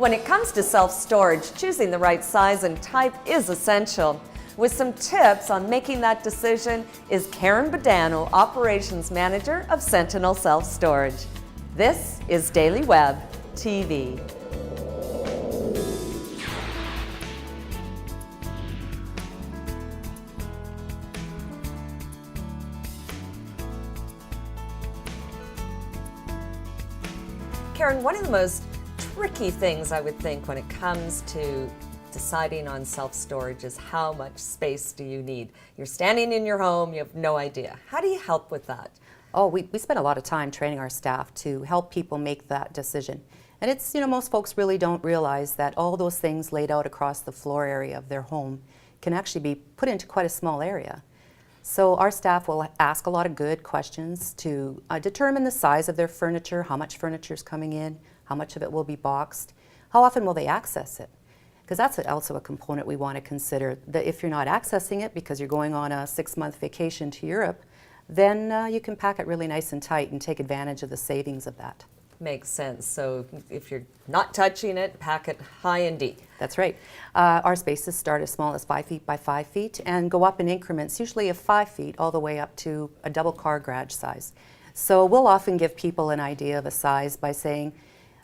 When it comes to self-storage, choosing the right size and type is essential. With some tips on making that decision is Karen Badano, Operations Manager of Sentinel Self-Storage. This is Daily Web TV. Karen, one of the most tricky things I would think when it comes to deciding on self-storage is how much space do you need? You're standing in your home, you have no idea. How do you help with that? Oh, we spend a lot of time training our staff to help people make that decision. And it's, most folks really don't realize that all those things laid out across the floor area of their home can actually be put into quite a small area. So our staff will ask a lot of good questions to determine the size of their furniture, how much furniture is coming in, how much of it will be boxed, how often will they access it. Because that's also a component we want to consider, that if you're not accessing it because you're going on a 6-month vacation to Europe, then you can pack it really nice and tight and take advantage of the savings of that. Makes sense. So if you're not touching it, pack it high and deep. That's right. Our spaces start as small as 5 feet by 5 feet and go up in increments, usually of 5 feet, all the way up to a double car garage size. So we'll often give people an idea of a size by saying,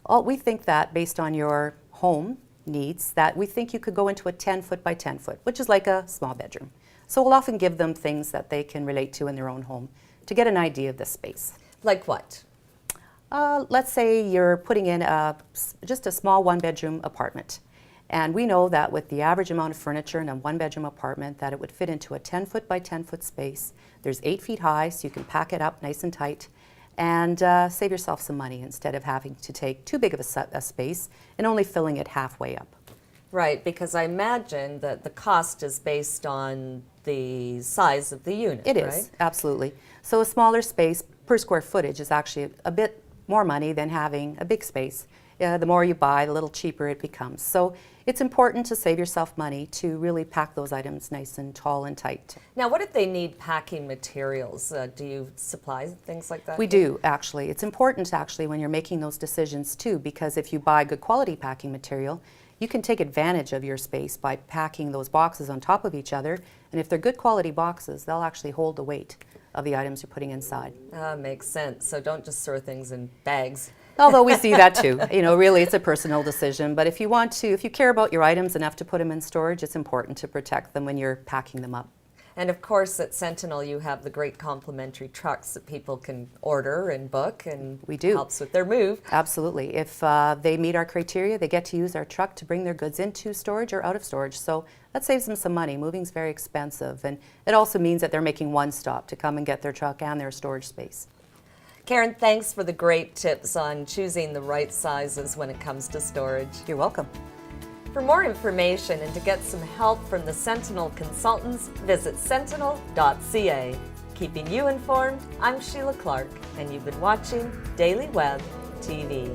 oh, we think that based on your home needs, that we think you could go into a 10 foot by 10 foot, which is like a small bedroom. So we'll often give them things that they can relate to in their own home to get an idea of the space. Like what? Let's say you're putting in just a small one-bedroom apartment. And we know that with the average amount of furniture in a one-bedroom apartment, that it would fit into a 10 foot by 10 foot space. There's 8 feet high, so you can pack it up nice and tight and save yourself some money instead of having to take too big of a space and only filling it halfway up. Right, because I imagine that the cost is based on the size of the unit, It right? is, absolutely. So a smaller space per square footage is actually a bit more money than having a big space. The more you buy, the little cheaper it becomes. So it's important to save yourself money to really pack those items nice and tall and tight. Now, what if they need packing materials? Do you supply things like that? We do, actually. It's important, actually, when you're making those decisions, too, because if you buy good quality packing material, you can take advantage of your space by packing those boxes on top of each other. And if they're good quality boxes, they'll actually hold the weight of the items you're putting inside. Makes sense. So don't just throw things in bags. Although we see that too. Really it's a personal decision. But if you care about your items enough to put them in storage, it's important to protect them when you're packing them up. And of course at Sentinel you have the great complimentary trucks that people can order and book, and we do. Helps with their move. Absolutely. If they meet our criteria, they get to use our truck to bring their goods into storage or out of storage. So that saves them some money. Moving's very expensive, and it also means that they're making one stop to come and get their truck and their storage space. Karen, thanks for the great tips on choosing the right sizes when it comes to storage. You're welcome. For more information and to get some help from the Sentinel consultants, visit sentinel.ca. Keeping you informed, I'm Sheila Clark, and you've been watching Daily Web TV.